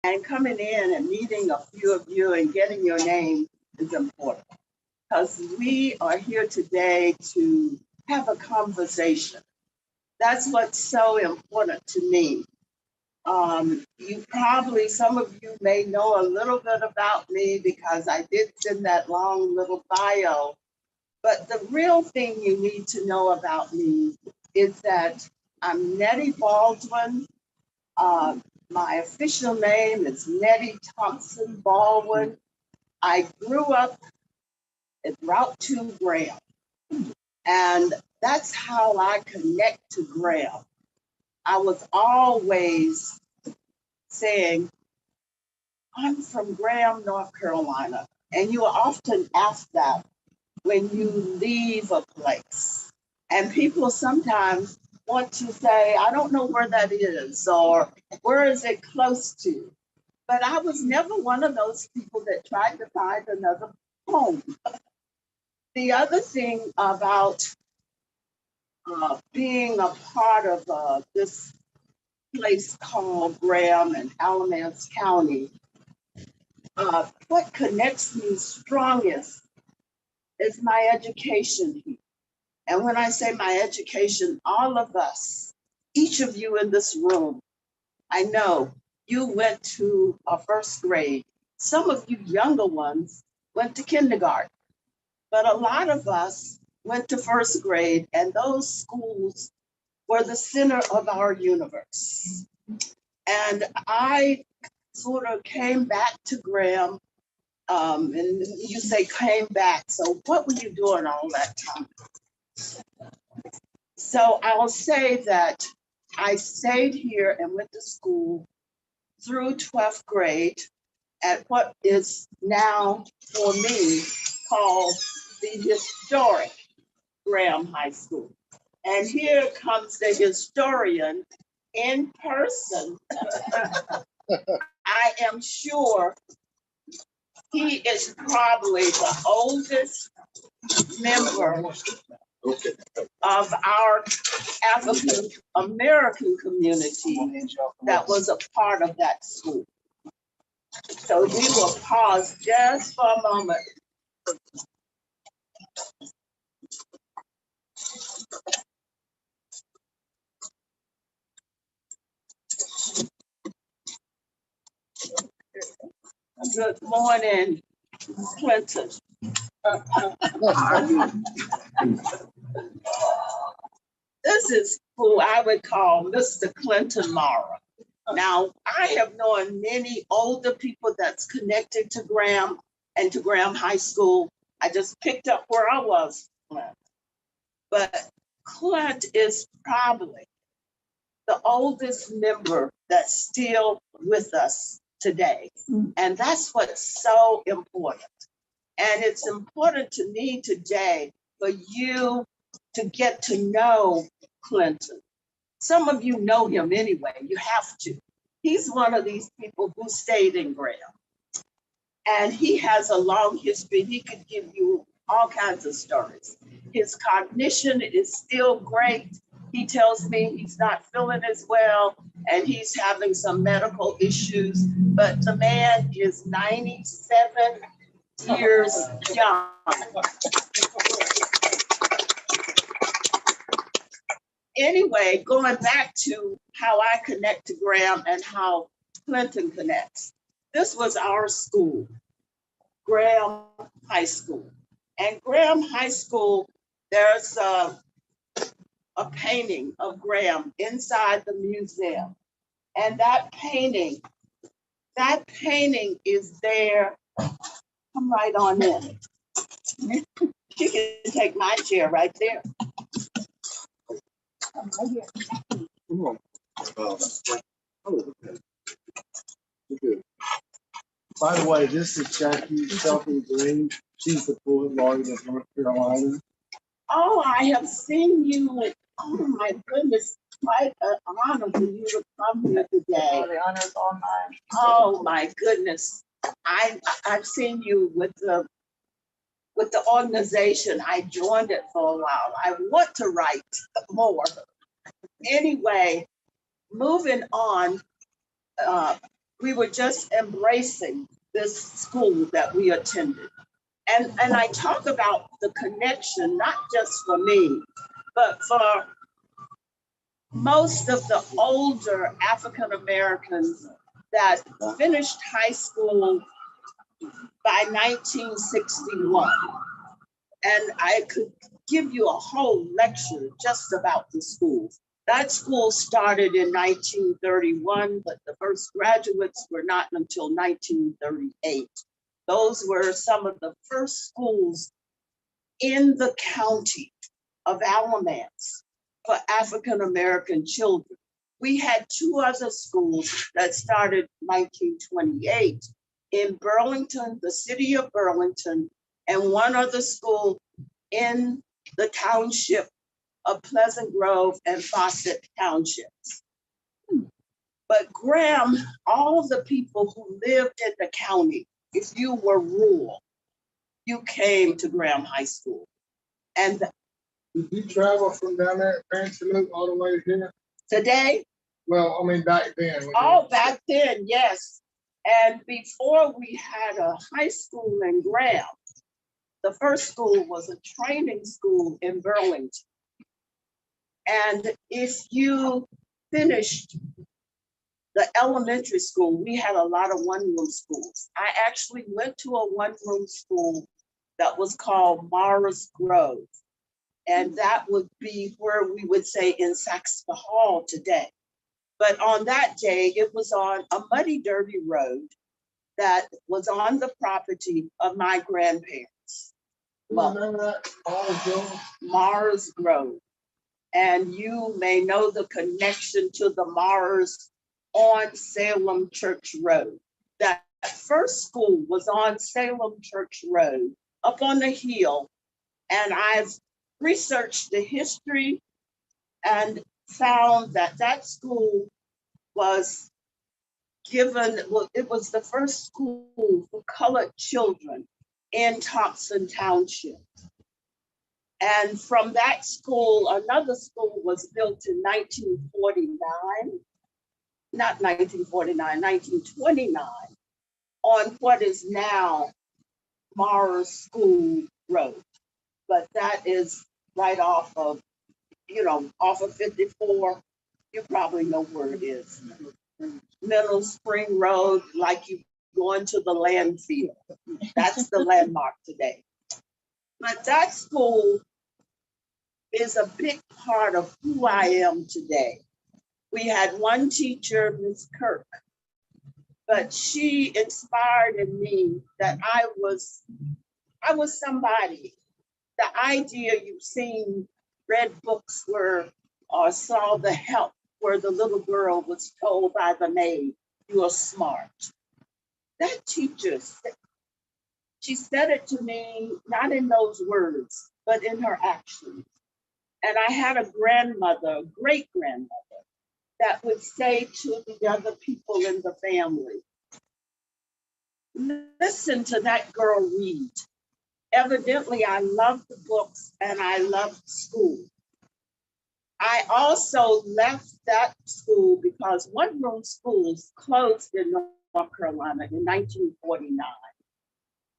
And coming in and meeting a few of you and getting your name is important, because we are here today to have a conversation. That's what's so important to me. Some of you may know a little bit about me because I did send that long little bio, but the real thing you need to know about me is that I'm Nettie Baldwin. My official name is Nettie Thompson Baldwin. I grew up at Route 2 Graham, and that's how I connect to Graham. I was always saying, I'm from Graham, North Carolina. And you are often asked that when you leave a place. And people sometimes want to say, I don't know where that is, or where is it close to? But I was never one of those people that tried to find another home. The other thing about being a part of this place called Graham in Alamance County, what connects me strongest is my education here. And when I say my education, all of us, each of you in this room, I know you went to a first grade. Some of you younger ones went to kindergarten, but a lot of us went to first grade, and those schools were the center of our universe. And I sort of came back to Graham, and you say came back, so what were you doing all that time? So I'll say that I stayed here and went to school through 12th grade at what is now, for me, called the historic Graham High School. And here comes the historian in person. I am sure he is probably the oldest member of our African American community that was a part of that school. So we will pause just for a moment. Good morning, Clinton. This is who I would call Mr. Clinton Mara. Now, I have known many older people that's connected to Graham and to Graham High School. I just picked up where I was, Clint. But Clint is probably the oldest member that's still with us today. And that's what's so important. And it's important to me today for you to get to know Clinton. Some of you know him anyway, you have to. He's one of these people who stayed in Graham. And he has a long history. He could give you all kinds of stories. His cognition is still great. He tells me he's not feeling as well and he's having some medical issues, but the man is 97 years young. Anyway, going back to how I connect to Graham and how Clinton connects. This was our school, Graham High School. And Graham High School, there's a painting of Graham inside the museum. And that painting is there. Come right on in. You can take my chair right there. Right here. Come on. Oh, okay. By the way, this is Jackie Shelby Green. She's the poet laureate of North Carolina. Oh, I have seen you. Oh my goodness, quite an honor for you to come here today. The honor's all mine. Oh my goodness. I've seen you with the organization. I joined it for a while. I want to write more. Anyway, moving on, we were just embracing this school that we attended. And I talk about the connection, not just for me, but for most of the older African Americans that finished high school by 1961. And I could give you a whole lecture just about the school. That school started in 1931, but the first graduates were not until 1938. Those were some of the first schools in the county of Alamance for African American children. We had two other schools that started 1928 in Burlington, the city of Burlington, and one other school in the township of Pleasant Grove and Fawcett Townships. But Graham, all of the people who lived in the county, if you were rural, you came to Graham High School. And Did you travel from down there at Pantaloon all the way here? today, Well, I mean, back then. back then, yes. And before we had a high school in Graham, the first school was a training school in Burlington. And if you finished the elementary school, we had a lot of one-room schools. I actually went to a one-room school that was called Morris Grove. And that would be where we would say in Saxby Hall today. But on that day, it was on a muddy, dirty road that was on the property of my grandparents. Remember that? Morris Grove. And you may know the connection to the Morris on Salem Church Road. That first school was on Salem Church Road up on the hill. And I've researched the history and found that that school was given, well, it was the first school for colored children in Thompson Township. And from that school, another school was built in 1949, not 1949, 1929, on what is now Morris School Road. But that is right off of, off of 54. You probably know where it is. Middle Spring Road, like you going to the landfill. That's the landmark today. But that school is a big part of who I am today. We had one teacher, Ms. Kirk, but she inspired in me that I was somebody. The idea you've seen, read books where, or saw The Help, where the little girl was told by the maid, "You are smart." That teacher, she said it to me, not in those words, but in her actions. And I had a grandmother, a great grandmother, that would say to the other people in the family, "Listen to that girl read." Evidently, I loved the books and I loved school. I also left that school because one-room schools closed in North Carolina in 1949.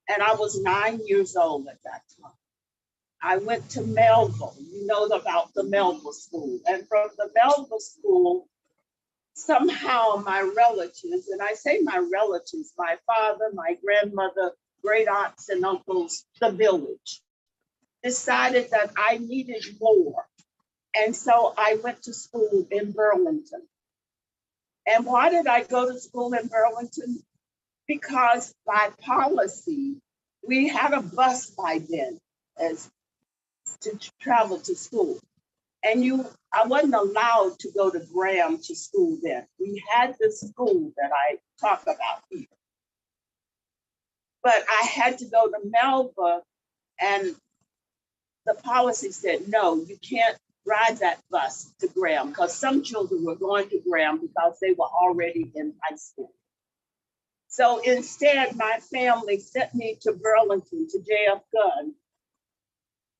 And I was 9 years old at that time. I went to Melville. You know about the Melville School. And from the Melville School, somehow my relatives, and I say my relatives, my father, my grandmother, great aunts and uncles, the village, decided that I needed more. And so I went to school in Burlington. And why did I go to school in Burlington? Because by policy, we had a bus by then as to travel to school. And I wasn't allowed to go to Graham to school then. We had this school that I talk about here. But I had to go to Melba, and the policy said, no, you can't ride that bus to Graham, because some children were going to Graham because they were already in high school. So instead, my family sent me to Burlington, to J.F. Gunn,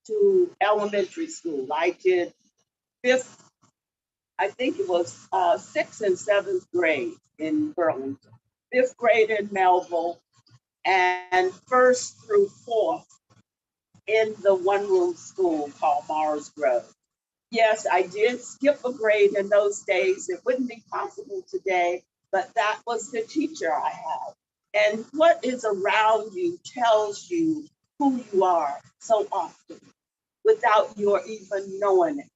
to elementary school. I did I think it was 6th and 7th grade in Burlington. fifth grade in Melville, and first through fourth in the one-room school called Mars Grove. Yes, I did skip a grade in those days. It wouldn't be possible today, but that was the teacher I had. And what is around you tells you who you are so often without your even knowing it.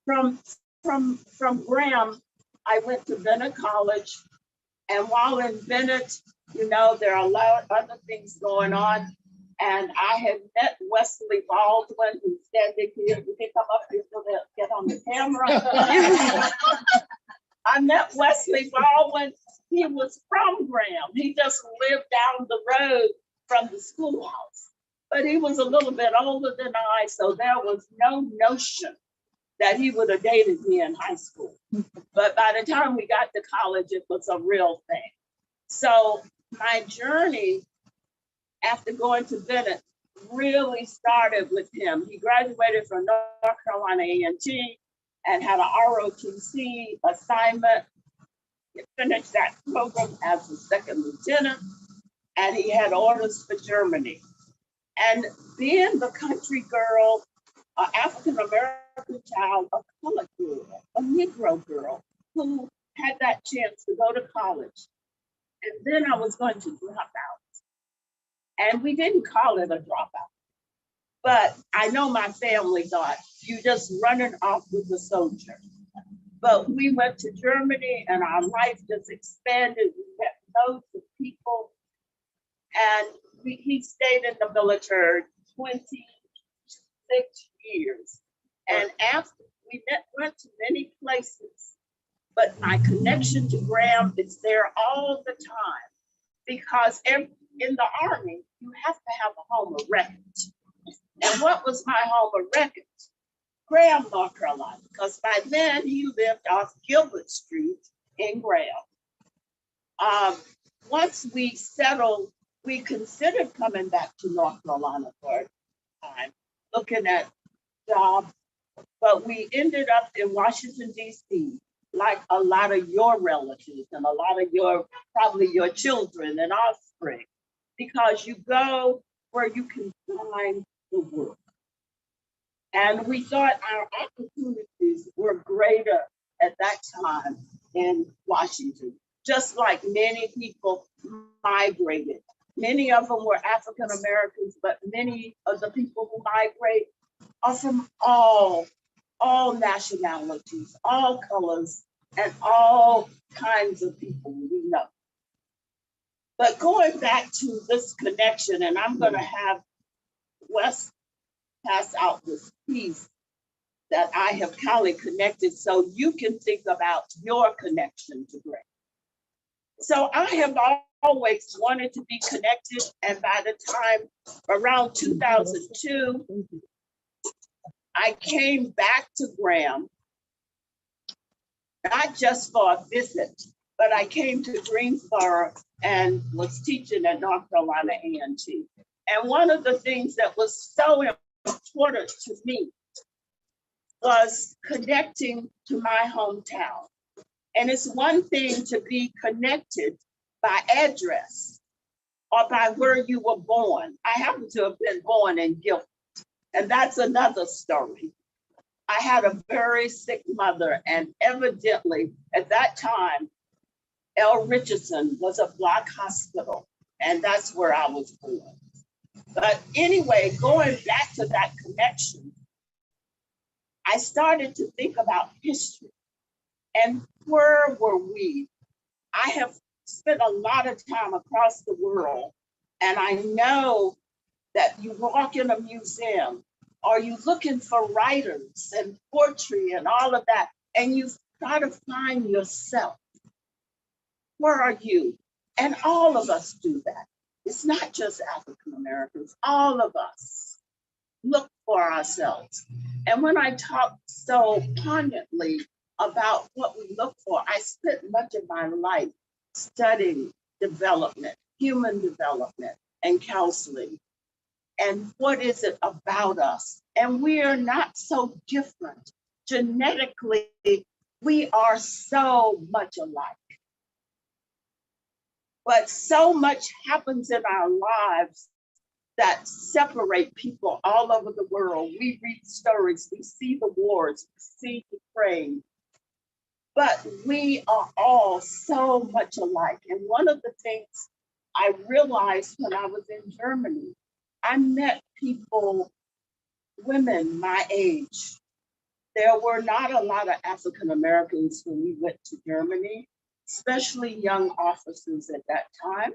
From Graham, I went to Bennett College, and while in Bennett, you know, there are a lot of other things going on. And I had met Wesley Baldwin, who's standing here. You can come up here so they'll get on the camera. I met Wesley Baldwin. He was from Graham. He just lived down the road from the schoolhouse. But he was a little bit older than I, so there was no notion that he would have dated me in high school. But by the time we got to college, it was a real thing. So my journey after going to Bennett really started with him. He graduated from North Carolina A&T and had an ROTC assignment. He finished that program as a second lieutenant, and he had orders for Germany. And being the country girl, an African-American child, a colored girl, a Negro girl who had that chance to go to college. And then I was going to drop out. And we didn't call it a dropout. But I know my family thought, you just running off with the soldier. But we went to Germany and our life just expanded. We met loads of people. And he stayed in the military 26 years. And after we went to many places, but my connection to Graham is there all the time because in the Army, you have to have a home of records. And what was my home of records? Graham, North Carolina, because by then he lived off Gilbert Street in Graham. Once we settled, we considered coming back to North Carolina for a time, looking at jobs, but we ended up in Washington, D.C., like a lot of your relatives and a lot of probably your children and offspring, because you go where you can find the work. And we thought our opportunities were greater at that time in Washington, just like many people migrated. Many of them were African Americans, but many of the people who migrate are from all nationalities, all colors, and all kinds of people we know. But going back to this connection, and I'm going to have Wes pass out this piece that I have kindly connected so you can think about your connection to Graham. So I have always wanted to be connected, and by the time around 2002, I came back to Graham, not just for a visit, but I came to Greensboro and was teaching at North Carolina A&T. And one of the things that was so important to me was connecting to my hometown. And it's one thing to be connected by address or by where you were born. I happen to have been born in Guilford, and that's another story. I had a very sick mother, and evidently at that time, L. Richardson was a Black hospital, and that's where I was born. But anyway, going back to that connection, I started to think about history and where were we? I have spent a lot of time across the world, and I know that you walk in a museum, or you looking for writers and poetry and all of that, and you try to find yourself. Where are you? And all of us do that. It's not just African Americans, all of us look for ourselves. And when I talk so poignantly about what we look for, I spent much of my life studying development, human development, and counseling. And what is it about us? And we are not so different. Genetically, we are so much alike. But so much happens in our lives that separate people all over the world. We read stories, we see the wars, we see Ukraine, but we are all so much alike. And one of the things I realized when I was in Germany, I met people, women my age. There were not a lot of African Americans when we went to Germany, especially young officers at that time.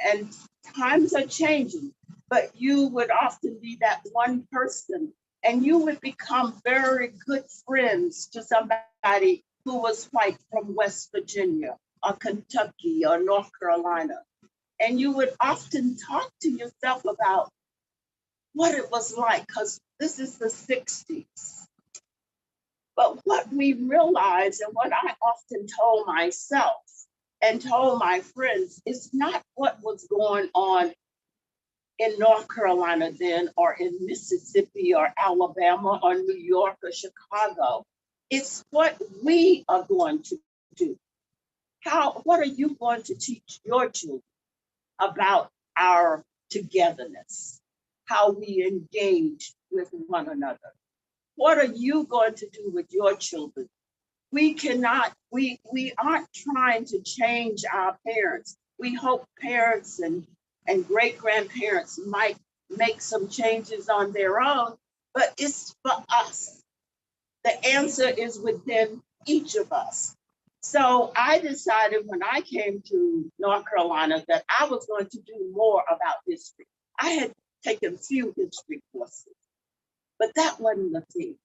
And times are changing, but you would often be that one person and you would become very good friends to somebody who was white from West Virginia or Kentucky or North Carolina. And you would often talk to yourself about what it was like, because this is the 60s. But what we realized, and what I often told myself and told my friends, is not what was going on in North Carolina then, or in Mississippi, or Alabama, or New York, or Chicago. It's what we are going to do. What are you going to teach your children about our togetherness, how we engage with one another? What are you going to do with your children? We aren't trying to change our parents. We hope parents and great grandparents might make some changes on their own, but it's for us. The answer is within each of us. So I decided when I came to North Carolina that I was going to do more about history. I had taken few history courses, but that wasn't the thing.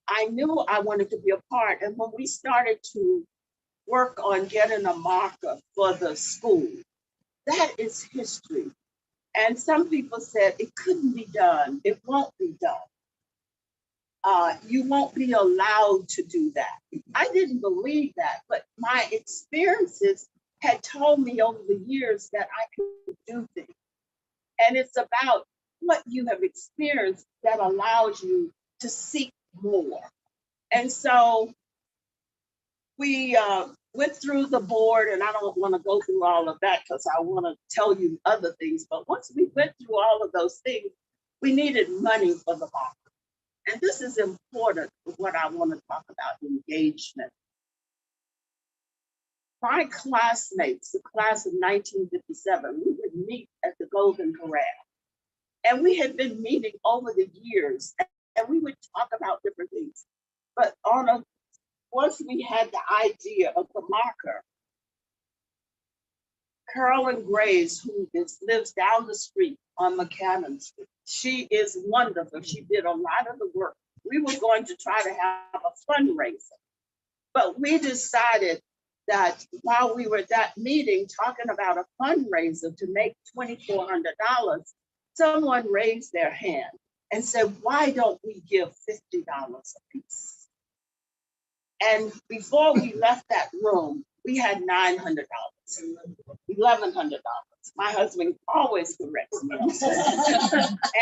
I knew I wanted to be a part. And when we started to work on getting a marker for the school, that is history. And some people said it couldn't be done. It won't be done. You won't be allowed to do that. I didn't believe that, but my experiences had told me over the years that I could do things. And it's about what you have experienced that allows you to seek more. And so we went through the board, and I don't want to go through all of that because I want to tell you other things. But once we went through all of those things, we needed money for the marker. And this is important for what I want to talk about, engagement. My classmates, the class of 1957, we would meet at the Golden Corral. And we had been meeting over the years, and we would talk about different things. But once we had the idea of the marker, Carolyn Graves, who lives down the street on McCannon Street, she is wonderful. She did a lot of the work. We were going to try to have a fundraiser, but we decided that while we were at that meeting talking about a fundraiser to make $2,400, someone raised their hand and said, why don't we give $50 a piece? And before we left that room, we had $900, $1,100. My husband always corrects me.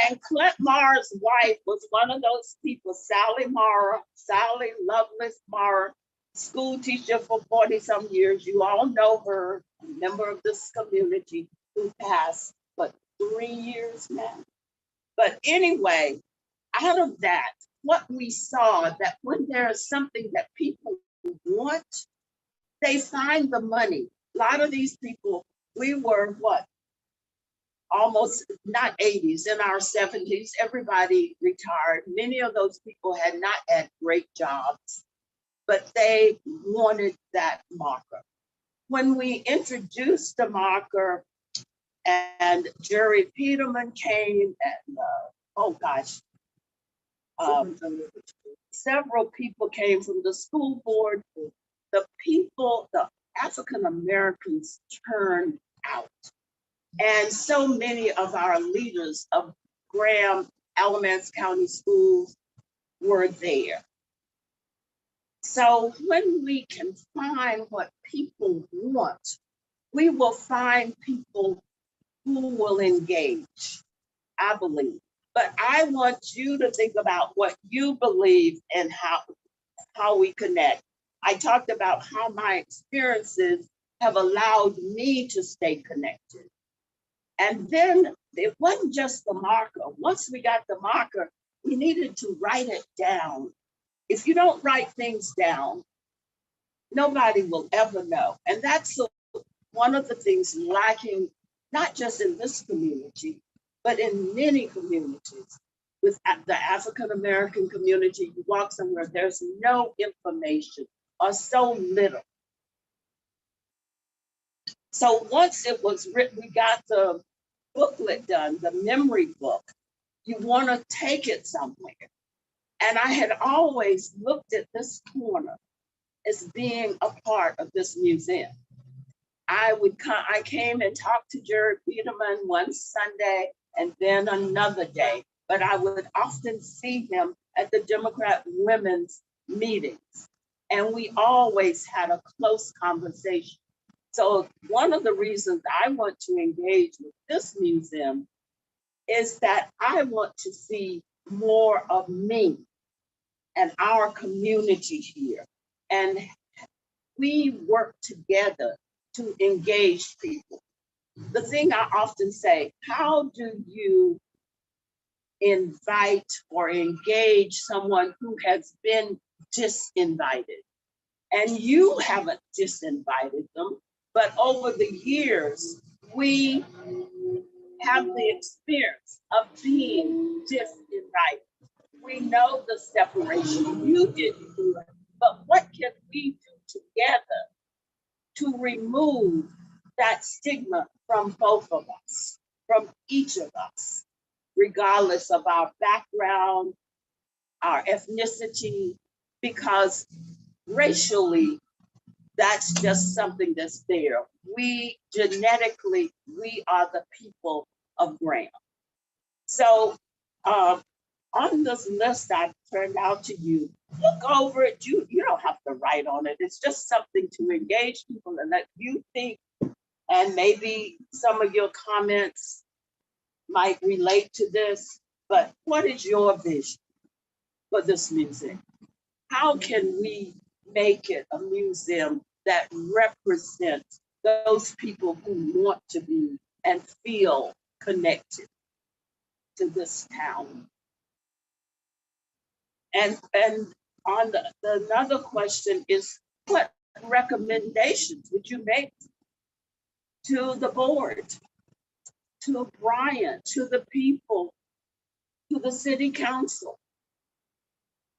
And Clint Marr's wife was one of those people, Sally Lovelace Marra, school teacher for 40-some years. You all know her, a member of this community who passed, 3 years now? But anyway, out of that, what we saw that when there is something that people want, they find the money. A lot of these people, we were almost not 80s, in our 70s, everybody retired. Many of those people had not had great jobs, but they wanted that marker. When we introduced the marker and Jerry Peterman came and several people came from the school board. The African Americans turned out. And so many of our leaders of Graham, Alamance County Schools were there. So when we can find what people want, we will find people who will engage, I believe. But I want you to think about what you believe and how we connect. I talked about how my experiences have allowed me to stay connected. And then it wasn't just the marker. Once we got the marker, we needed to write it down. If you don't write things down, nobody will ever know. And that's one of the things lacking, not just in this community, but in many communities. With the African American community, you walk somewhere, there's no information or so little. So once it was written, we got the booklet done, the memory book. You want to take it somewhere. And I had always looked at this corner as being a part of this museum. I came and talked to Jared Peterman one Sunday and then another day, but I would often see him at the Democrat women's meetings. And we always had a close conversation. So one of the reasons I want to engage with this museum is that I want to see more of me and our community here. And we work together to engage people. The thing I often say, how do you invite or engage someone who has been disinvited? And you haven't disinvited them, but over the years, we have the experience of being disinvited. We know the separation. You didn't do it, but what can we do together to remove that stigma from both of us, from each of us, regardless of our background, our ethnicity, because racially, that's just something that's there. We genetically, we are the people of Graham. So on this list I turned out to you, look over it. You don't have to write on it. It's just something to engage people and let you think, and maybe some of your comments might relate to this, but what is your vision for this museum? How can we make it a museum that represents those people who want to be and feel connected to this town? And on the another question is, what recommendations would you make to the board, to Brian, to the people, to the city council?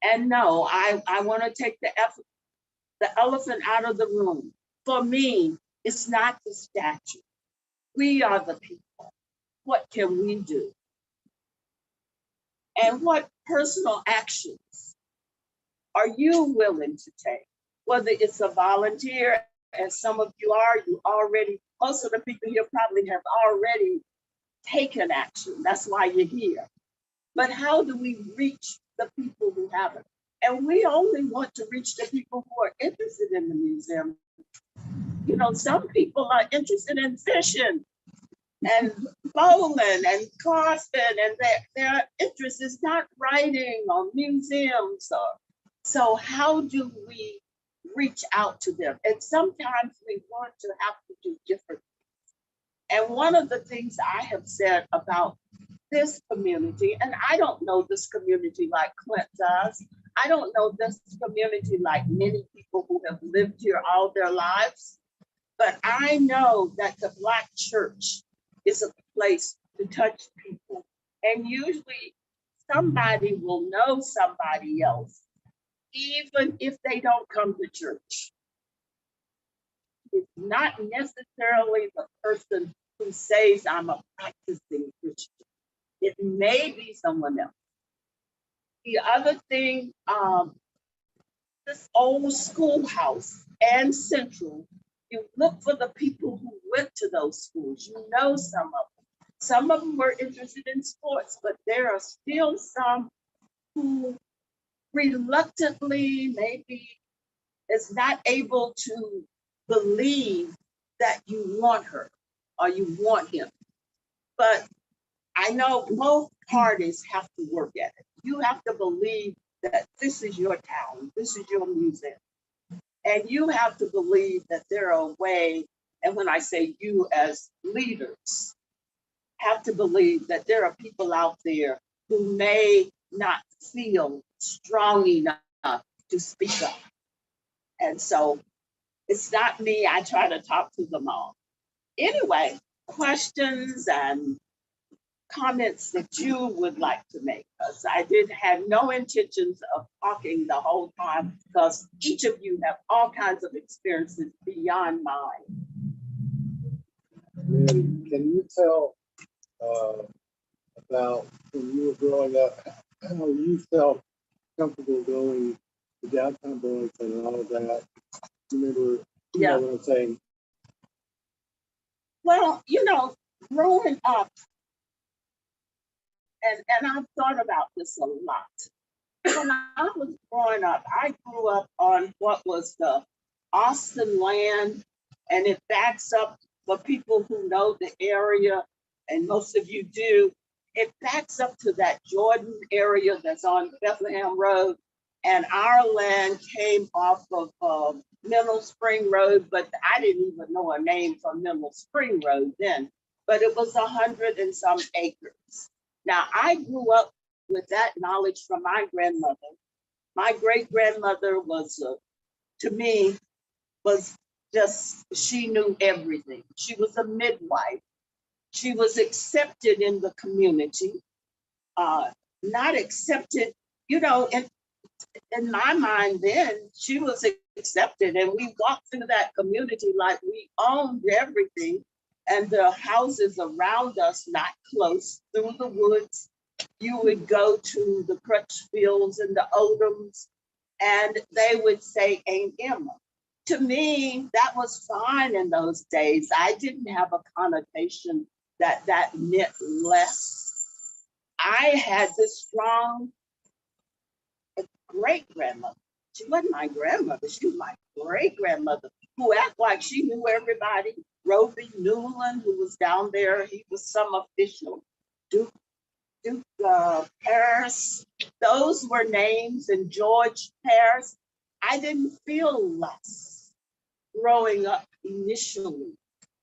And no, I want to take the elephant out of the room. For me, it's not the statue. We are the people. What can we do? And what personal actions are you willing to take? Whether it's a volunteer, as some of you are, most of the people here probably have already taken action. That's why you're here. But how do we reach the people who haven't? And we only want to reach the people who are interested in the museum. You know, some people are interested in fishing and bowling and crossfit, and their interest is not writing or museums. So how do we reach out to them? And sometimes we want to have to do different things. And one of the things I have said about this community, and I don't know this community like Clint does. I don't know this community like many people who have lived here all their lives, but I know that the Black church is a place to touch people. And usually somebody will know somebody else, even if they don't come to church. It's not necessarily the person who says, I'm a practicing Christian. It may be someone else. The other thing, this old schoolhouse and Central, you look for the people who went to those schools. You know some of them. Some of them were interested in sports, but there are still some who reluctantly maybe is not able to believe that you want her or you want him. But I know both parties have to work at it. You have to believe that this is your town, this is your museum. And you have to believe that there are a way, and when I say you as leaders, have to believe that there are people out there who may not feel strong enough to speak up. And so it's not me, I try to talk to them all. Anyway, questions and comments that you would like to make, because I did have no intentions of talking the whole time, because each of you have all kinds of experiences beyond mine. Mary, can you tell about when you were growing up, how you felt comfortable going to downtown Burlington and all of that? You remember, you know what I'm saying? Well, growing up, and I've thought about this a lot. When I was growing up, I grew up on what was the Austin land, and it backs up for people who know the area, and most of you do. It backs up to that Jordan area that's on Bethlehem Road, and our land came off of Mineral Spring Road, but I didn't even know a name for Mineral Spring Road then, but it was 100 and some acres. Now, I grew up with that knowledge from my grandmother. My great grandmother was, to me, was just, she knew everything. She was a midwife. She was accepted in the community, not accepted, in my mind then, she was accepted, and we walked through that community like we owned everything, and the houses around us, not close, through the woods. You would go to the Crutchfields and the Odoms, and they would say, Aunt Emma. To me, that was fine in those days. I didn't have a connotation that meant less. I had this strong great-grandmother. She wasn't my grandmother, she was my great-grandmother, who acted like she knew everybody. Roby Newland, who was down there, he was some official. Duke Paris, those were names, and George Paris. I didn't feel less growing up initially,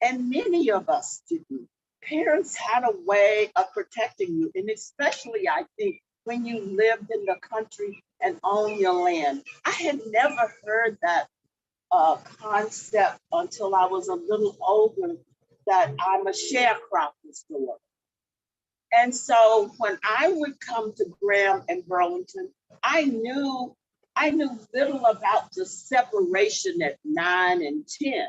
and many of us didn't. Parents had a way of protecting you, and especially, I think, when you lived in the country and owned your land. I had never heard that concept until I was a little older, that I'm a sharecropper's daughter. And so when I would come to Graham and Burlington, I knew little about the separation at 9 and 10.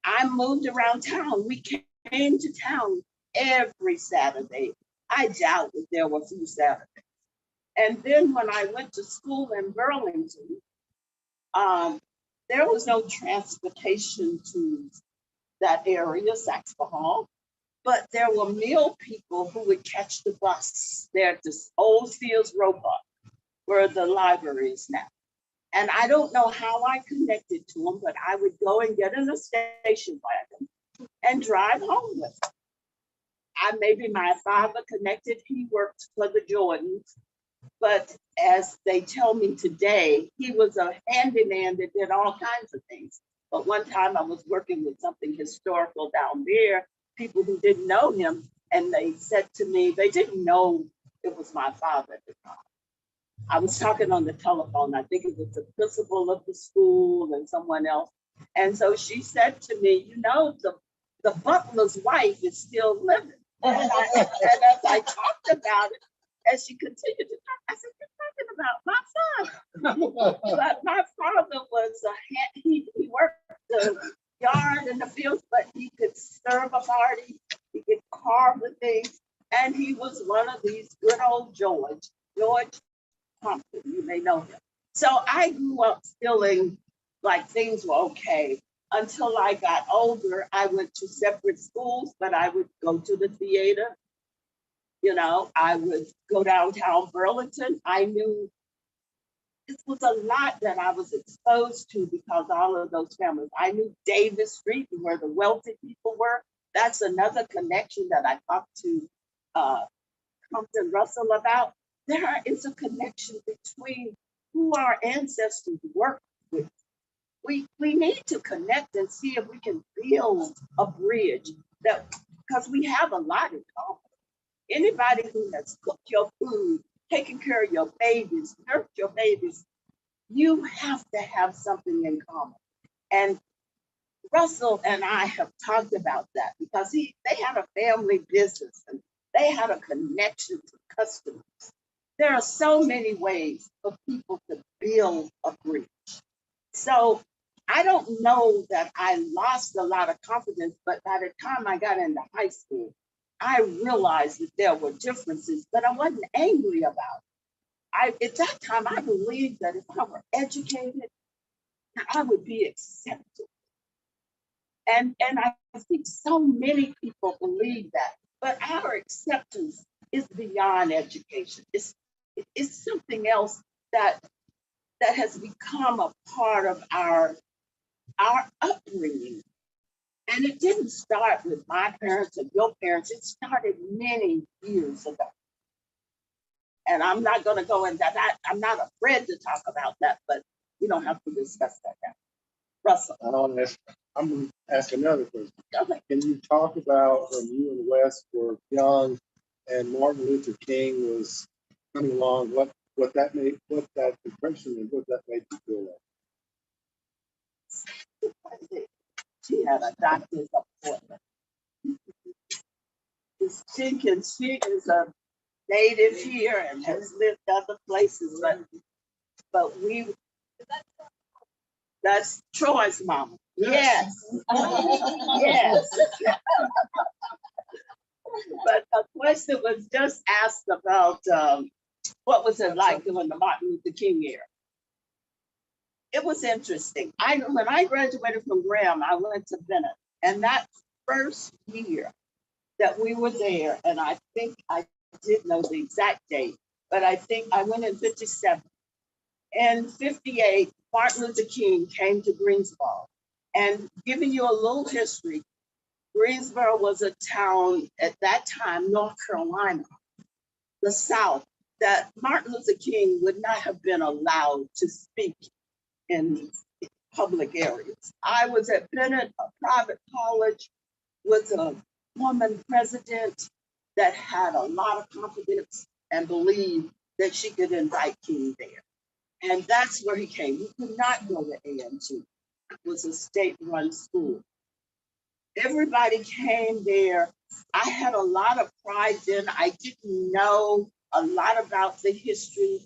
I moved around town. We came to town every Saturday. I doubt that there were a few Saturdays. And then when I went to school in Burlington, there was no transportation to that area, Saxby Hall, but there were mill people who would catch the bus there at this old Sears Roebuck, where the library is now. And I don't know how I connected to them, but I would go and get in a station wagon and drive home with them. Maybe my father connected, he worked for the Jordans, but as they tell me today, he was a handyman that did all kinds of things. But one time I was working with something historical down there, people who didn't know him, and they said to me, they didn't know it was my father at the time. I was talking on the telephone, I think it was the principal of the school and someone else. And so she said to me, the butler's wife is still living. And as I talked about it, as she continued to talk, I said, you're talking about my father. But my father was he worked the yard and the fields, but he could serve a party, he could carve the things, and he was one of these good old George Thompson, you may know him. So I grew up feeling like things were okay. Until I got older, I went to separate schools, but I would go to the theater. I would go downtown Burlington. I knew it was a lot that I was exposed to because all of those families. I knew Davis Street, where the wealthy people were. That's another connection that I talked to Compton Russell about. There is a connection between who our ancestors worked with we need to connect and see if we can build a bridge that, because we have a lot in common. Anybody who has cooked your food, taken care of your babies, nursed your babies, you have to have something in common. And Russell and I have talked about that because they had a family business and they had a connection to customers. There are so many ways for people to build a bridge. So I don't know that I lost a lot of confidence, but by the time I got into high school, I realized that there were differences, but I wasn't angry about it. At that time, I believed that if I were educated, I would be accepted. And I think so many people believe that, but our acceptance is beyond education. It's something else that has become a part of our upbringing. And it didn't start with my parents or your parents. It started many years ago. And I'm not going to go into that. I'm not afraid to talk about that, but we don't have to discuss that now. Russell. I'm going to ask another question. Okay. Can you talk about when you and Wes were young and Martin Luther King was coming along, what that impression and what that made you feel like? She had a doctor's appointment. Miss Jenkins, she is a native here and has lived other places, but that's Troy's mama. Yes. Yes. But a question was just asked about what was it like during the Martin Luther King era. It was interesting. When I graduated from Graham, I went to Bennett, and that first year that we were there, and I think I did know the exact date, but I think I went in 57. In 58, Martin Luther King came to Greensboro. And giving you a little history, Greensboro was a town at that time, North Carolina, the South, that Martin Luther King would not have been allowed to speak in public areas. I was at Bennett, a private college, with a woman president that had a lot of confidence and believed that she could invite King there. And that's where he came. He could not go to A&T. It was a state-run school. Everybody came there. I had a lot of pride then. I didn't know a lot about the history,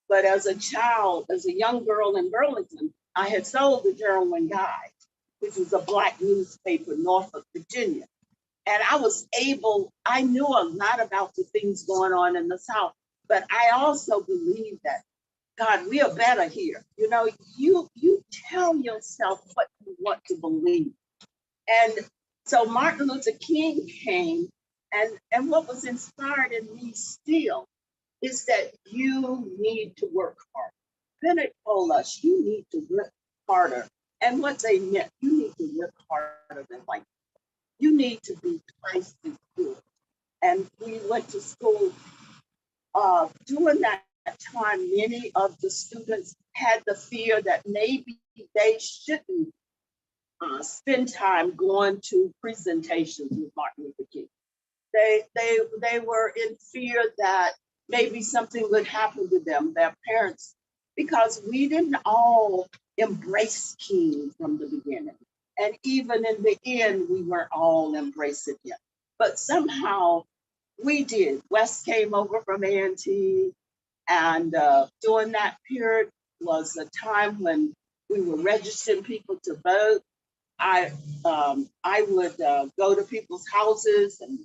but as a child, as a young girl in Burlington, I had sold the Journal and Guide, which was a Black newspaper north of Virginia. And I knew a lot about the things going on in the South, but I also believed that, God, we are better here. You know, you tell yourself what you want to believe. And so Martin Luther King came, and what was inspired in me still is that you need to work hard. Bennett told us you need to work harder. And what they meant, you need to work harder than white people. You need to be twice as good. And we went to school. During that time, many of the students had the fear that maybe they shouldn't spend time going to presentations with Martin Luther King. They were in fear that maybe something would happen to them, their parents, because we didn't all embrace King from the beginning. And even in the end, we weren't all embracing him. But somehow we did. Wes came over from A&T, and during that period was a time when we were registering people to vote. I would go to people's houses and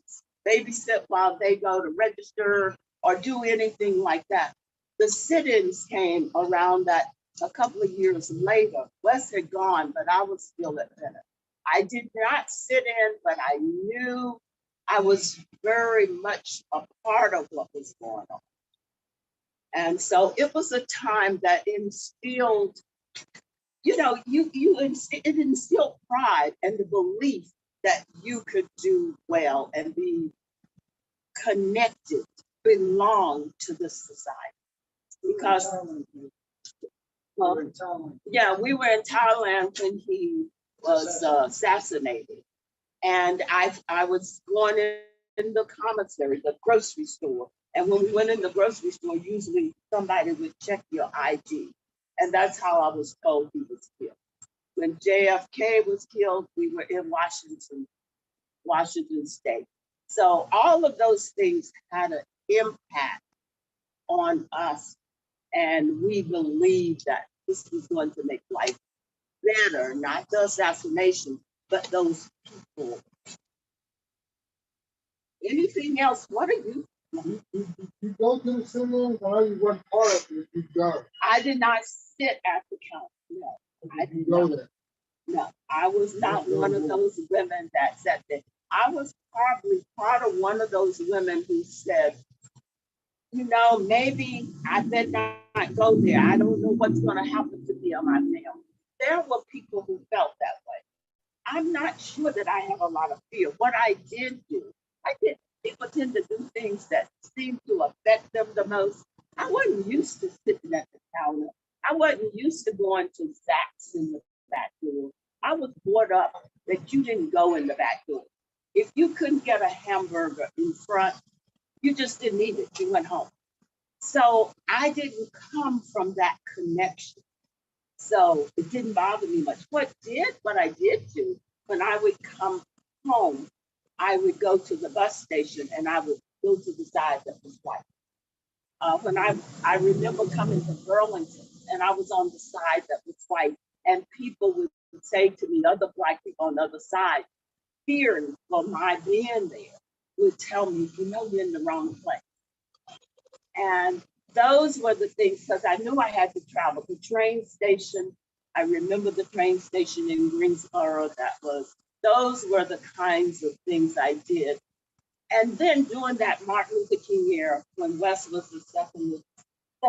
babysit while they go to register or do anything like that. The sit-ins came around that a couple of years later. Wes had gone, but I was still at Bennett. I did not sit in, but I knew I was very much a part of what was going on. And so it was a time that instilled, it instilled pride and the belief that you could do well and be connected, belong to this society. Because Huh? We're in Thailand. Yeah, we were in Thailand when he was assassinated. And I was going in the commissary, the grocery store. And when we went in the grocery store, usually somebody would check your ID. And that's how I was told he was killed. When JFK was killed, we were in Washington State. So all of those things had an impact on us. And we believed that this was going to make life better, not the assassination, but those people. Anything else? What are you? You go to the seminar, why you weren't part of it? You go. I did not sit at the council. No, I You did go not. there. No, I was not one of those women that sat there. I was probably part of one of those women who said, you know, maybe I better not go there. I don't know what's going to happen to me or my family. There were people who felt that way. I'm not sure that I have a lot of fear. What I did do, I did. People tend to do things that seem to affect them the most. I wasn't used to sitting at the counter. I wasn't used to going to Saks in the back door. I was brought up that you didn't go in the back door. If you couldn't get a hamburger in front, you just didn't eat it. You went home. So I didn't come from that connection. So it didn't bother me much. What I did do, when I would come home, I would go to the bus station and I would go to the side that was white. When I remember coming to Burlington and I was on the side that was white, and people would say to me, other Black people on the other side, fearing for my being there, would tell me, you know, you're in the wrong place. And those were the things, because I knew I had to travel. The train station, I remember the train station in Greensboro, those were the kinds of things I did. And then during that Martin Luther King era, when Wes was the second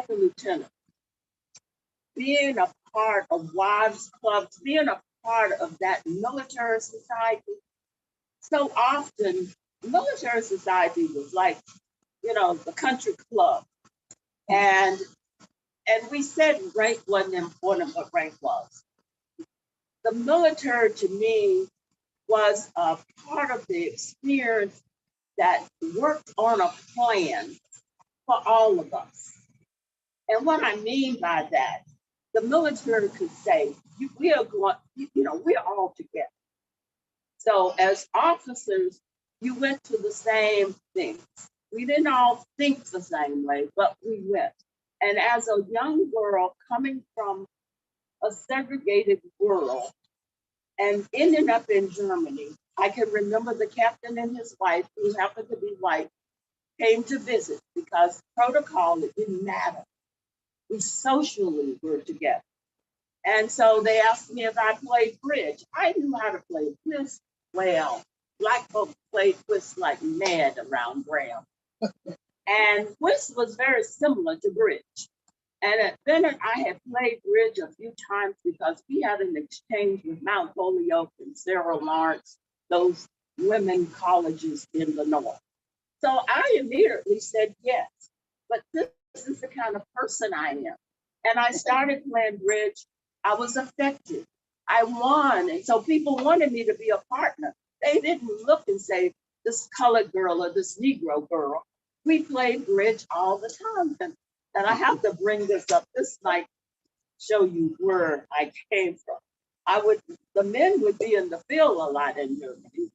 lieutenant, being a part of wives clubs, being a part of that military society, so often military society was like, you know, the country club. And we said rank wasn't important, but rank was. The military to me was a part of the experience that worked on a plan for all of us. And what I mean by that, the military could say, we are going, you know, we're all together. So as officers, you went to the same things. We didn't all think the same way, but we went. And as a young girl coming from a segregated world and ending up in Germany, I can remember the captain and his wife, who happened to be white, came to visit because protocol, it didn't matter. We socially were together. And so they asked me if I played bridge. I knew how to play whist well. Black folks played whist like mad around Graham. And whist was very similar to bridge. And at Bennett, I had played bridge a few times because we had an exchange with Mount Holyoke and Sarah Lawrence, those women colleges in the North. So I immediately said yes, but this is the kind of person I am. And I started playing bridge. I was effective. I won. And so people wanted me to be a partner. They didn't look and say, this colored girl or this Negro girl. We played bridge all the time. And I have to bring this up. This might show you where I came from. The men would be in the field a lot in Germany.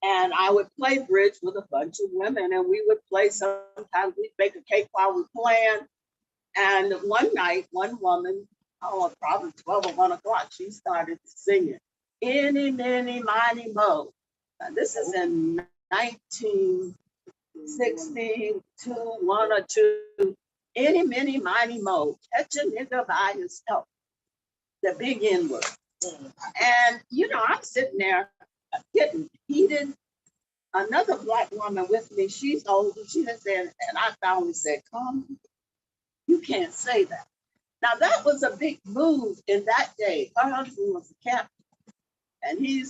And I would play bridge with a bunch of women, and we would play. Sometimes we'd bake a cake while we playing. And one night, one woman, probably 12 or 1 o'clock, she started singing, "Any, many, miny, mo." Now, this is in 1962, 1 or 2. "Any, many, miny, mo. Catch a nigga by his toe." The big N word. And, you know, I'm sitting there getting heated. Another Black woman with me, she's older, she had said, and I finally said, "Come, you can't say that." Now that was a big move in that day. Her husband was a captain, and he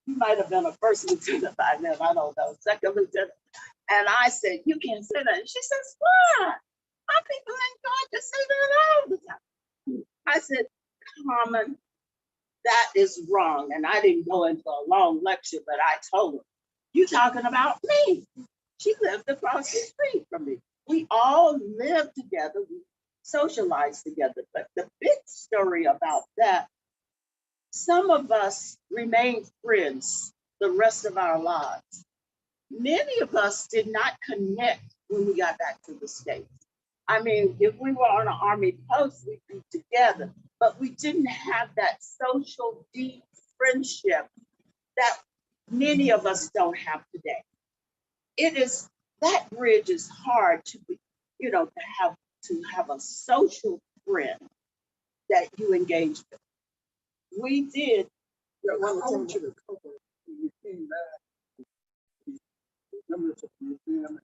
might have been a first lieutenant by then, I don't know, second lieutenant. And I said, "You can't say that." And she says, "Why?" My people in Georgia say that all the time. I said, Carmen, that is wrong. And I didn't go into a long lecture, but I told her, you talking about me. She lived across the street from me. We all lived together. We socialized together. But the big story about that, some of us remained friends the rest of our lives. Many of us did not connect when we got back to the States. I mean, if we were on an army post, we'd be together, but we didn't have that social deep friendship that many of us don't have today. It is, that bridge is hard to be, to have a social friend that you engage with. We did. Yeah, well, I want you to cover when you came back. Members of the museum.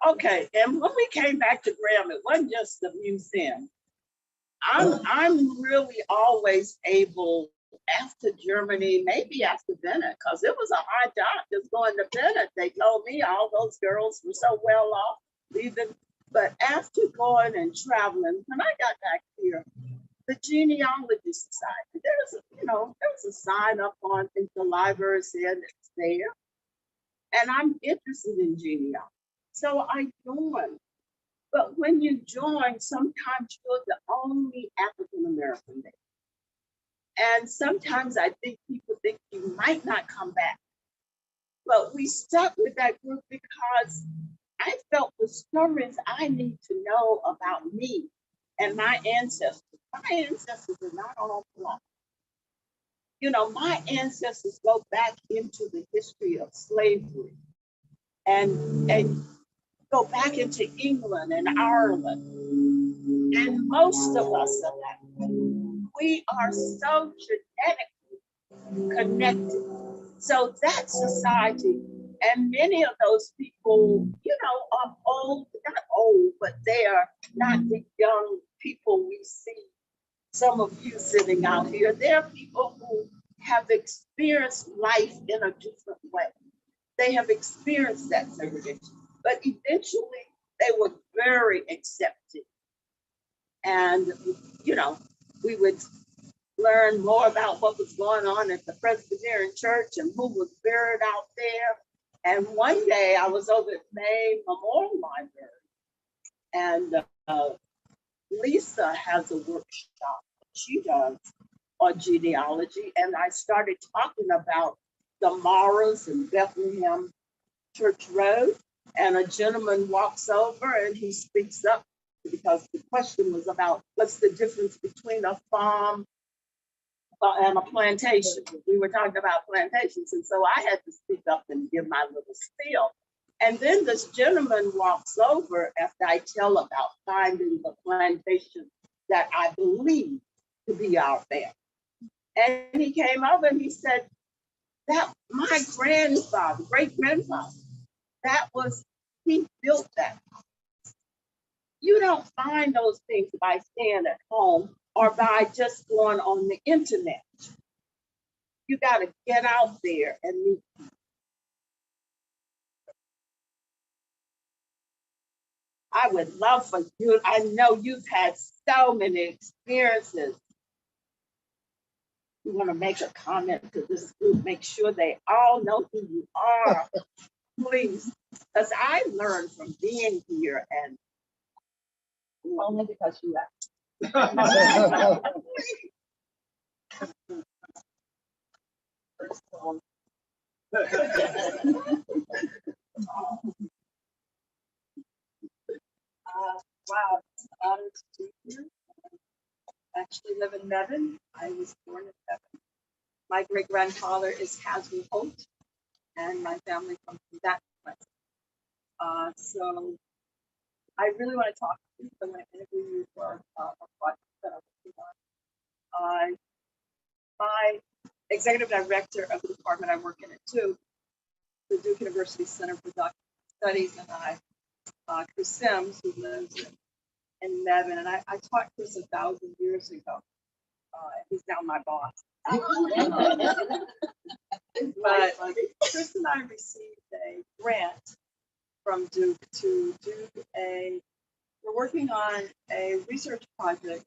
Okay, and when we came back to Graham, it wasn't just the museum. I'm really always able after Germany, maybe after Bennett, because it was a hard job just going to Bennett. They told me all those girls were so well off leaving. But after going and traveling, when I got back here, the Genealogy Society, there's a sign up on in the library saying it's there. And I'm interested in genealogy. So I joined. But when you join, sometimes you're the only African American there. And sometimes I think people think you might not come back. But we stuck with that group because I felt the stories I need to know about me and my ancestors. My ancestors are not all black. My ancestors go back into the history of slavery and go back into England and Ireland. And most of us are that. We are so genetically connected. So that society, and many of those people, are old, not old, but they are not the young people we see. Some of you sitting out here, they're people who have experienced life in a different way. They have experienced that segregation, but eventually they were very accepting. And, we would learn more about what was going on at the Presbyterian Church and who was buried out there. And one day I was over at May Memorial Library, and Lisa has a workshop she does on genealogy. And I started talking about the Maras and Bethlehem Church Road. And a gentleman walks over and he speaks up because the question was about what's the difference between a farm and a plantation. We were talking about plantations. And so I had to speak up and give my little spiel. And then this gentleman walks over after I tell about finding the plantation that I believe to be our family. And he came over and he said, that my grandfather, great grandfather, he built that. You don't find those things by staying at home or by just going on the internet. You got to get out there and meet people. I would love for you, I know you've had so many experiences. You want to make a comment to this group, make sure they all know who you are, please. Because I learned from being here, and only because you asked. Wow, it's an honor to be here. I actually live in Nevin. I was born in Nevin. My great grandfather is Hasby Holt, and my family comes from that place. So I really want to talk to you. I want to interview you for a project that I'm working on. My executive director of the department I work in it too, the Duke University Center for Documentary Studies, and Chris Sims, who lives in Nevin, and I taught Chris 1,000 years ago. He's now my boss. But Chris and I received a grant from Duke to we're working on a research project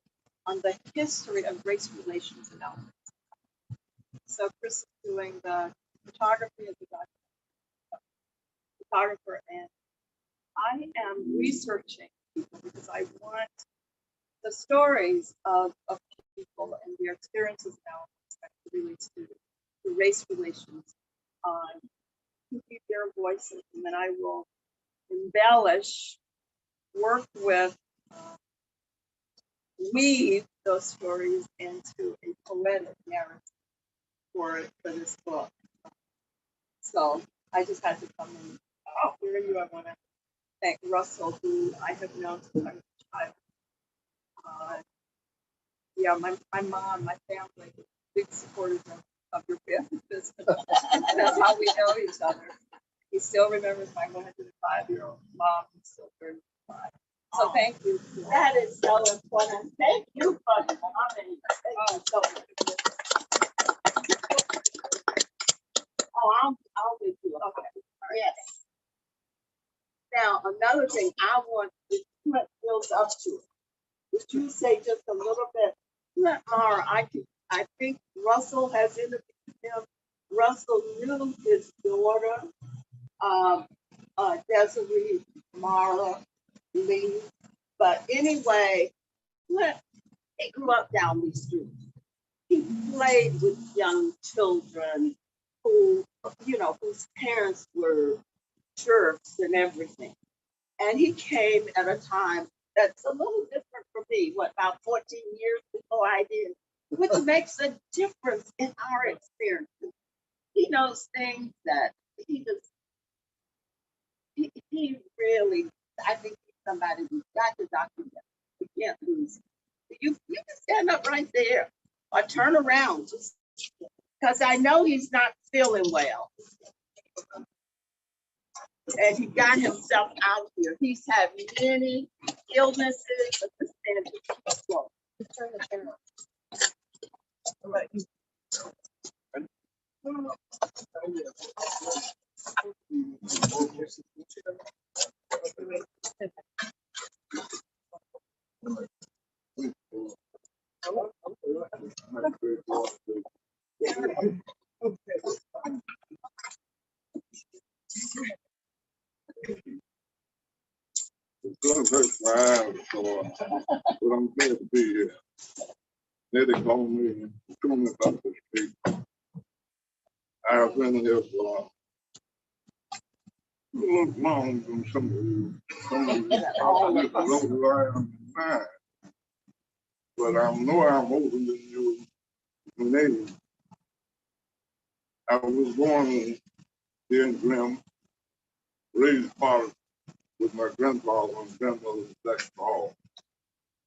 on the history of race relations analysis. So Chris is doing the photography of the photographer, and I am researching people because I want the stories of people and their experiences now that relates to race relations to keep their voices, and then I will embellish, work with, weave those stories into a poetic narrative for this book. So I just had to come in. Oh, here you. I want to thank Russell, who I have known since I was a child. Yeah, my mom, my family, big supporters of your family business. That's how we know each other. He still remembers my 105-year-old mom, who's still 35. So thank you. That is so important. Thank you for coming. Thank you so much. Oh, I'll give you. Okay. Yes. Now, another thing I want to build up to. Would you say just a little bit? Mara, I think Russell has interviewed him. Russell knew his daughter, Desiree Mara Lee. But anyway, he grew up down these streets. He played with young children who, whose parents were sheriffs and everything. And he came at a time that's a little different for me, about 14 years before I did, which makes a difference in our experience. He knows things that he really, I think he's somebody who's got to document. We can't lose. You can stand up right there or turn around just because I know he's not feeling well. And he got himself out here. He's had many illnesses. Turn the camera. It's going to hurt my eyes, but I'm glad to be here. Then they called me and told me about this case. I have been here for a little longer than some of you. Some of you probably know who I am fine. But I know I'm older than you in age. I was born here in Graham, raised part with my grandfather and grandmother in Black Hall.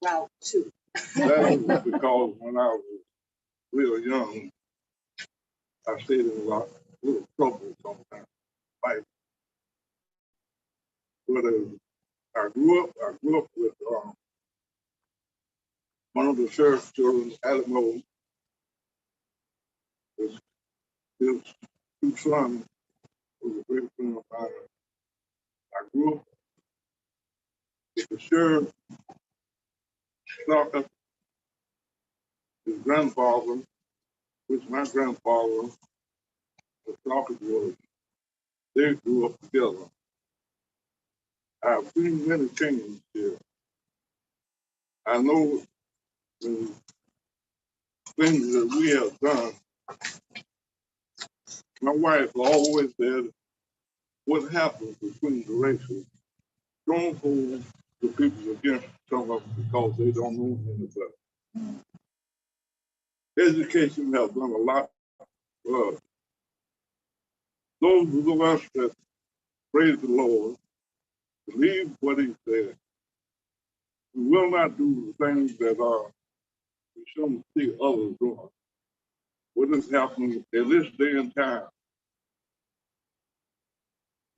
Wow, too. That was because when I was real young, I stayed in a little trouble sometimes. Like, but I grew up with one of the sheriff's children, Alamo, his two sons was a great friend of mine. I grew up with the sheriff, Stalker, his grandfather, which my grandfather, the Stalker was, they grew up together. I've seen many changes here. I know the things that we have done. My wife always said, what happens between the races? Don't hold the people against some of them because they don't know any better. Education has done a lot for us. Those of us that praise the Lord, believe what he said, we will not do the things that we shouldn't see others doing. What is happening at this day and time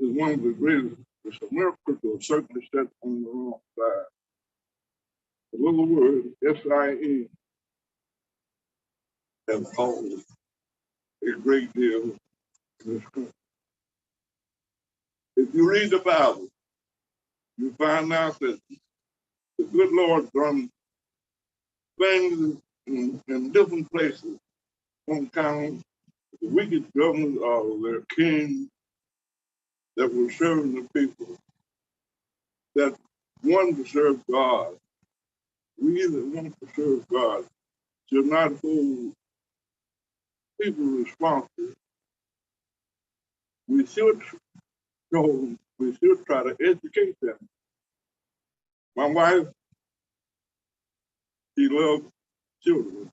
is one of the greatest. It's a miracle to certainly set on the wrong side. The little word, S-I-N, has caused a great deal in this country. If you read the Bible, you find out that the good Lord done things in different places. Sometimes the wicked governors or their king that were serving the people that wanted to serve God. We that want to serve God should not hold people responsible. We should try to educate them. My wife, she loves children.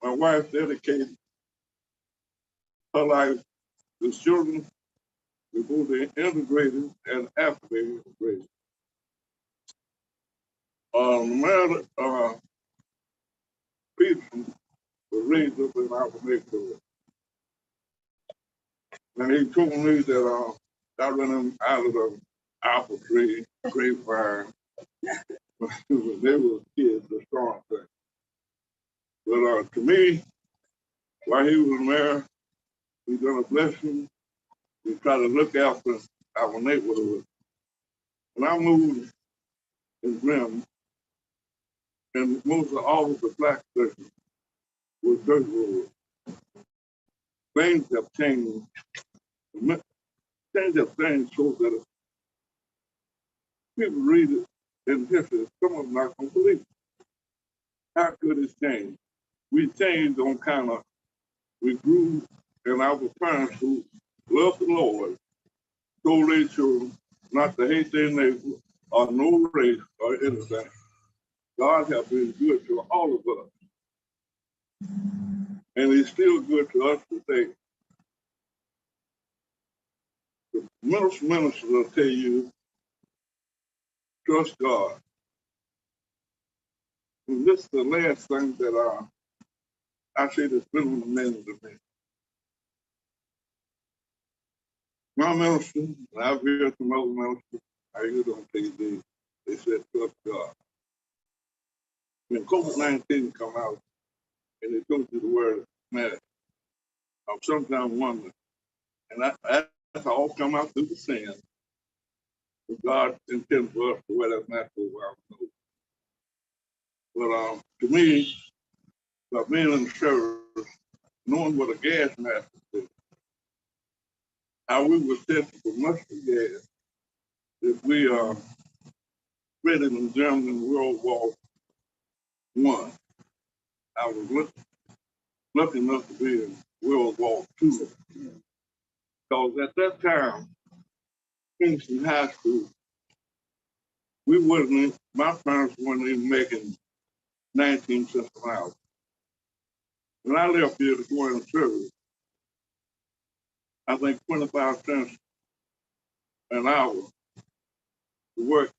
My wife dedicated her life to children before they integrated and after they integrated. Peterson was raised up in our neighborhood. And he told me that I ran him out of the apple tree, grapevine. They were kids, the strong thing. But to me, while he was there, he done a blessing. We try to look after our neighborhood. When I moved in Grim, and most of all of the black sections was dirt roads. Things have changed. Things have changed so that people read it in history, some of them not going to believe it. How could it change? We changed on kind of, we grew, and our parents who loved the Lord told their children not to hate their neighbor or no race or anything. God has been good to all of us. And he's still good to us today. The minister will tell you, trust God. And this is the last thing that I say that's been on the man to me. My minister, and I've heard some other ministers, I hear them on TV, they said, trust God. When COVID-19 come out, and they told you the word mask, I'm sometimes wondering, and that's all come out through the sin, that God intends for us to wear that mask over our nose. But to me, by being in the service, knowing what a gas mask is, how we were tested for mustard gas, if we are ready in Germany in World War I. I was lucky enough to be in World War II. Because at that time, Kingston High School, my parents weren't even making 19 cents an hour. When I left here to go in service, I think 25 cents an hour to work,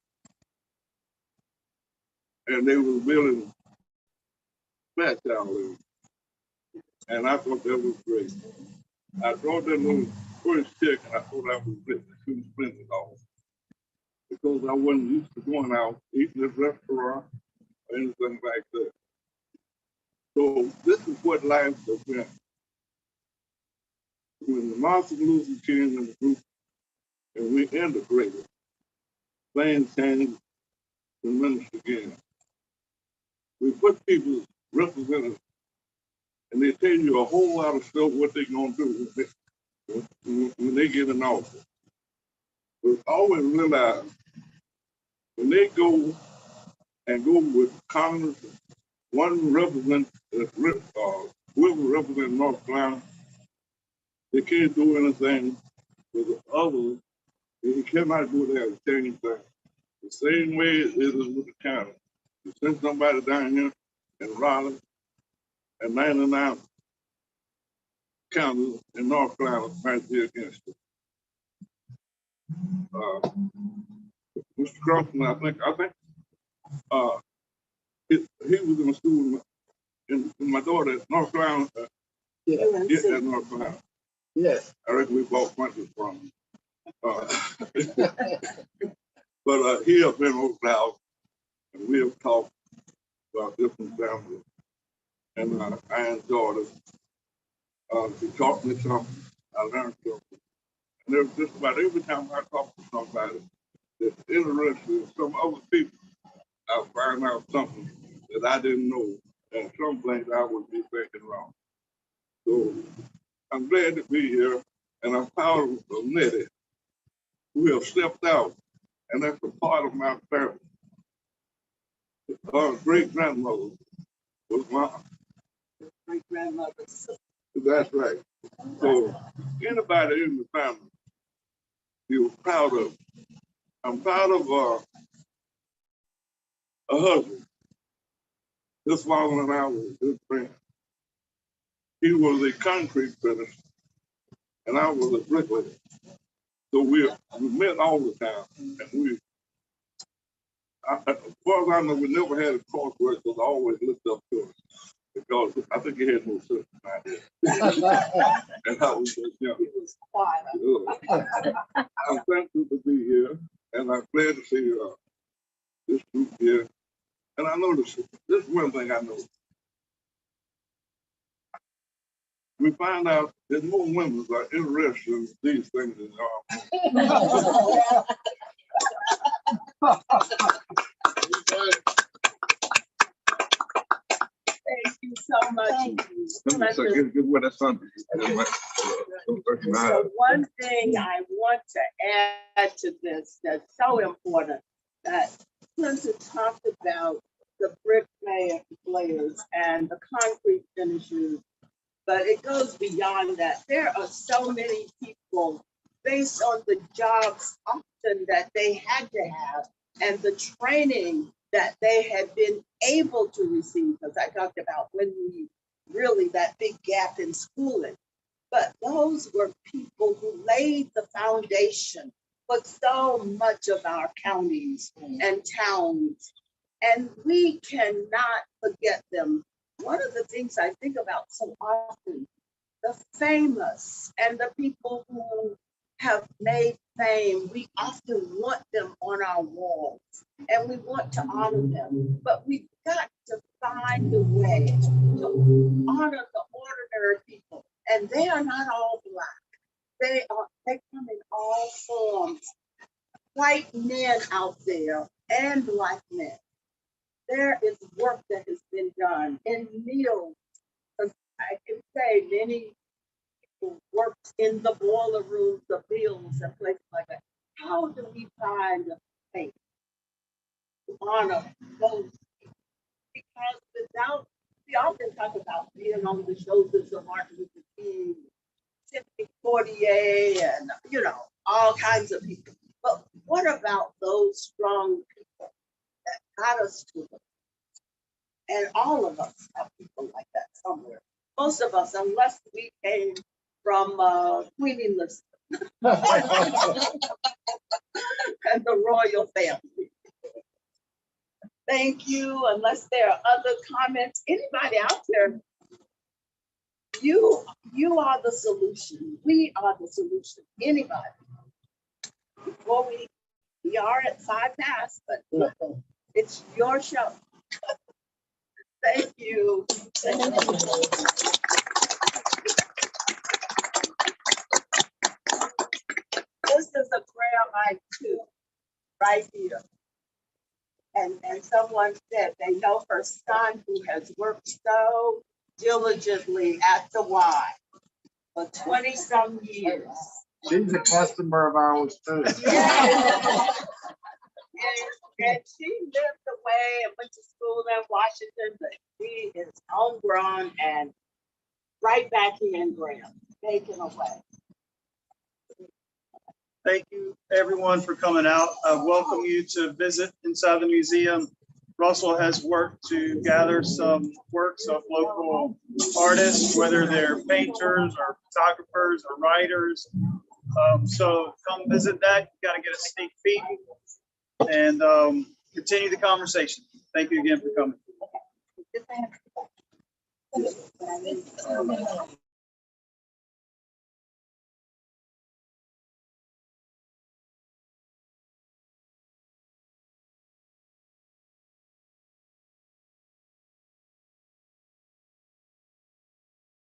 and they were building flat down there. And I thought that was great. I brought that little first check, and I thought I was rich. I couldn't spend it all because I wasn't used to going out, eating at a restaurant, or anything like that. So this is what life has been. When Martin Luther King and the group, and we integrated, things changed tremendously again. We put people representatives, and they tell you a whole lot of stuff what they're going to do when they get in office. But always realize when they go with Congress, one represents whoever represents North Carolina, they can't do anything with the others. He cannot go there and change things. The same way it is with the county. You send somebody down here in Raleigh, and 99 counties in North Carolina might be against it. Mr. Crofton, I think he was in a school in my daughter at North Carolina. At North Carolina. Yes. I reckon we bought punches from him. But he has been over the house, and we have talked about different families. And I enjoyed it. He taught me something. I learned something. And there was just about every time I talked to somebody, that's interested in some other people, I find out something that I didn't know, and some things I would be thinking wrong. So I'm glad to be here, and I'm proud of Nettie, who have stepped out, and that's a part of my family. Her great grandmother was my Great grandmother's sister. that's right. So anybody in the family, you're proud of. I'm proud of a husband. This father and I were good friends. He was a concrete finisher, and I was a bricklayer. So we met all the time, and as far as I know, we never had a cross where it was always looked up to us because I think he had no sense of idea. And I was just young. He was quiet. I'm thankful to be here, and I'm glad to see this group here. And I know this is one thing I know. We find out that more women are interested in these things than Thank you so much. Get what that's something. So one thing I want to add to this that's so important that Clinton talked about the bricklayers and the concrete finishers, but it goes beyond that. There are so many people based on the jobs often that they had to have and the training that they had been able to receive, because I talked about when we really that big gap in schooling. But those were people who laid the foundation for so much of our counties and towns. And we cannot forget them. One of the things I think about so often, the famous and the people who have made fame, we often want them on our walls and we want to honor them. But we've got to find a way to honor the ordinary people. And they are not all Black. They come in all forms. White men out there and Black men. There is work that has been done in mills. I can say many people worked in the boiler rooms, the mills, and places like that. How do we find a place to honor those people? Because we often talk about being on the shoulders of Martin Luther King, Sidney Poitier, and all kinds of people. But what about those strong people that got us to them? And all of us have people like that somewhere. Most of us, unless we came from Queen Elizabeth and the royal family. Thank you. Unless there are other comments, anybody out there, you are the solution. We are the solution. Anybody. Before we are at 5 past, but it's your show. Thank you. Thank you. This is a prayer line too, right here. And someone said they know her son who has worked so diligently at the Y for 20-some years. She's a customer of ours too. Yes. And she lived away and went to school in Washington, but she is homegrown and right back here in Graham, making away. Thank you, everyone, for coming out. I welcome you to visit inside the museum. Russell has worked to gather some works of local artists, whether they're painters or photographers or writers. So come visit that. You got to get a sneak peek and continue the conversation. Thank you again for coming.